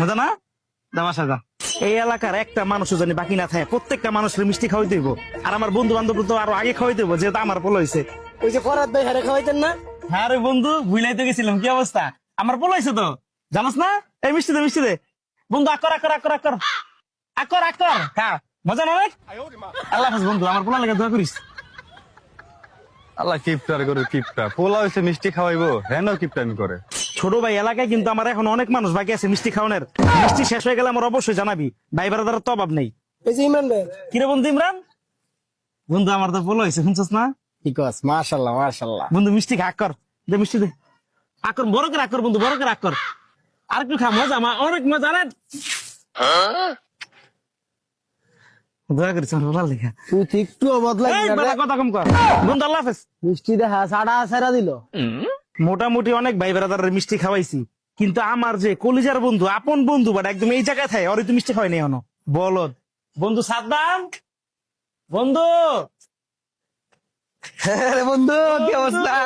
মজা না? দামাশা যা। এই এলাকার একটা মানুষও জানি বাকি না থাকে, প্রত্যেকটা মানুষের মিষ্টি খাওয়াই দেবো। আর আমার বন্ধু বান্ধব তো আরো আগে খাওয়াই দেবো, যেহেতু আমার পোলা হয়েছে। ওই যে ফরাদ ভাই হারে খাওয়াইতেন না? হ্যাঁ রে বন্ধু, ভুলাই তো গেছিলাম। কি অবস্থা? আমার পোলা হয়েছে তো, জানাস না? এই মিষ্টি দে, মিষ্টি দে বন্ধু। আকর আকর আকর আকর আকর আকর খা, মজা না অনেক? আল্লাহ হাফেজ বন্ধু, আমার পোলা লেগে দোয়া করিস। আল্লাহ কিপটার করে কিপটা, পোলা হয়েছে মিষ্টি খাওয়াইবো, হ্যাঁ কিপটামি করে। ছোট ভাই, এলাকায় কিন্তু আমার এখন অনেক মানুষ বাকি আছে মিষ্টি খাওয়ানোর। মিষ্টি শেষ হয়ে গেলে আমার অবশ্যই জানাবি। ভাই বারাদার তো অভাব নেই। এই যে ইমরান ভাই। কিরে বন্ধু ইমরান, বন্ধু আমার তো পোলা হয়েছে, শুনছস না? কি কস? মাশাআল্লাহ মাশাআল্লাহ। বন্ধু মিষ্টি খা, আকর দে, মিষ্টি দে। আকর বড় করে আকর বন্ধু, বড় করে আকর। আর একটু খা, মজা অনেক মজা রে। দয়া করিস আমার ভালো লেখা। তুই ঠিক একটু বদলাই এই বেটা, কথা কম কর বন্ধু। আল্লাহ হাফেজ। মিষ্টি দেখা সাড়া সারা দিল। মোটামুটি অনেক ভাই বেড়াদারের মিষ্টি খাওয়াইছি, কিন্তু আমার যে কলিজার বন্ধু, আপন বন্ধু, বাট একদম এই জায়গায় থাকে, ওর তো মিষ্টি খাওয়াই নেই এখনো। বলদ বন্ধু সাদ্দাম, বন্ধু। আরে বন্ধু কি অবস্থা?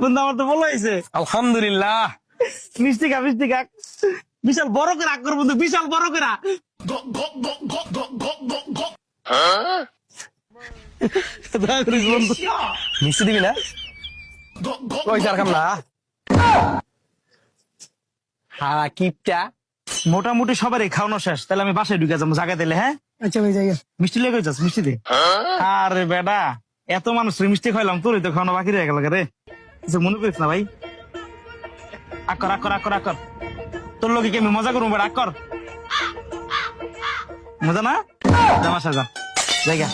বন্ধু আমার তো বলো হয়েছে। আলহামদুলিল্লাহ। মিষ্টি খা, মিষ্টি খা। বিশাল বড় করে আগ কর বন্ধু, বিশাল বড় করে। দয়া করিস বন্ধু। মিষ্টি দিবি না? ওই স্যার কামলা। হ্যাঁ কিপটা। মোটামুটি সবারই খাওয়ানো শেষ, তাহলে আমি বাসায় ঢুকে যাবো জায়গা দিলে। হ্যাঁ আচ্ছা ভাই জায়গা। মিষ্টি লেগে যাস, মিষ্টি দে। আরে বেটা, এত মানুষ মিষ্টি খাইলাম, তোরই তো খাওয়ানো বাকি রয়ে গেল রে। কিছু মনে করিস না ভাই। আকর আকর আকর আকর। তোর লোকে কি আমি মজা করবো বেটা? আকর মজা না? জামা সাজা জায়গা।